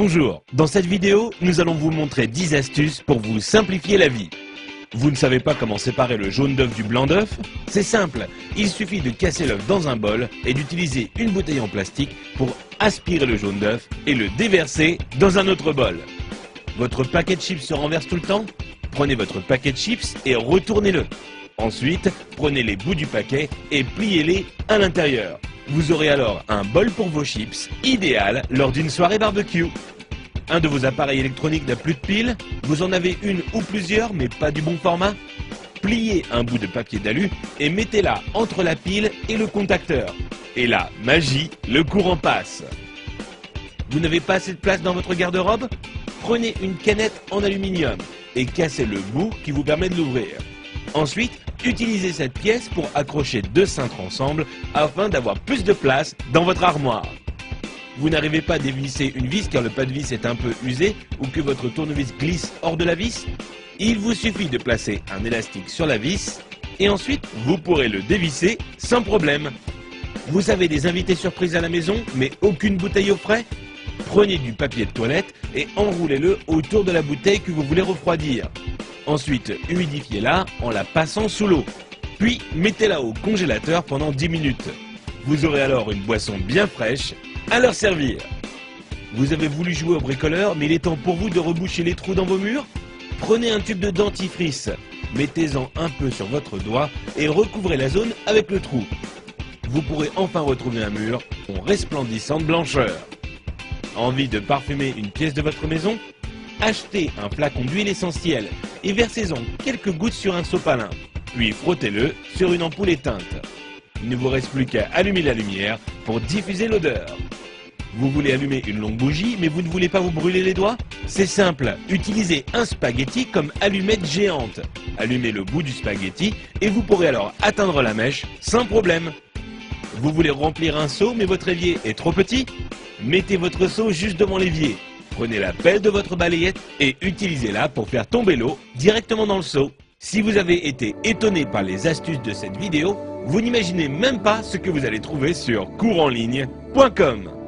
Bonjour, dans cette vidéo, nous allons vous montrer 10 astuces pour vous simplifier la vie. Vous ne savez pas comment séparer le jaune d'œuf du blanc d'œuf? C'est simple, il suffit de casser l'œuf dans un bol et d'utiliser une bouteille en plastique pour aspirer le jaune d'œuf et le déverser dans un autre bol. Votre paquet de chips se renverse tout le temps? Prenez votre paquet de chips et retournez-le. Ensuite, prenez les bouts du paquet et pliez-les à l'intérieur. Vous aurez alors un bol pour vos chips, idéal lors d'une soirée barbecue. Un de vos appareils électroniques n'a plus de pile? Vous en avez une ou plusieurs mais pas du bon format? Pliez un bout de papier d'alu et mettez-la entre la pile et le contacteur. Et là, magie, le courant passe. Vous n'avez pas assez de place dans votre garde-robe? Prenez une canette en aluminium et cassez le bout qui vous permet de l'ouvrir. Ensuite, utilisez cette pièce pour accrocher deux cintres ensemble afin d'avoir plus de place dans votre armoire. Vous n'arrivez pas à dévisser une vis car le pas de vis est un peu usé ou que votre tournevis glisse hors de la vis? Il vous suffit de placer un élastique sur la vis et ensuite vous pourrez le dévisser sans problème. Vous avez des invités surprises à la maison mais aucune bouteille au frais? Prenez du papier de toilette et enroulez-le autour de la bouteille que vous voulez refroidir. Ensuite, humidifiez-la en la passant sous l'eau. Puis, mettez-la au congélateur pendant 10 minutes. Vous aurez alors une boisson bien fraîche à leur servir. Vous avez voulu jouer au bricoleur, mais il est temps pour vous de reboucher les trous dans vos murs? Prenez un tube de dentifrice, mettez-en un peu sur votre doigt et recouvrez la zone avec le trou. Vous pourrez enfin retrouver un mur en resplendissant de blancheur. Envie de parfumer une pièce de votre maison? Achetez un flacon d'huile essentielle et versez-en quelques gouttes sur un sopalin, puis frottez-le sur une ampoule éteinte. Il ne vous reste plus qu'à allumer la lumière pour diffuser l'odeur. Vous voulez allumer une longue bougie mais vous ne voulez pas vous brûler les doigts? C'est simple, utilisez un spaghetti comme allumette géante. Allumez le bout du spaghetti et vous pourrez alors atteindre la mèche sans problème. Vous voulez remplir un seau mais votre évier est trop petit? Mettez votre seau juste devant l'évier. Prenez la pelle de votre balayette et utilisez-la pour faire tomber l'eau directement dans le seau. Si vous avez été étonné par les astuces de cette vidéo, vous n'imaginez même pas ce que vous allez trouver sur courseenligne.com.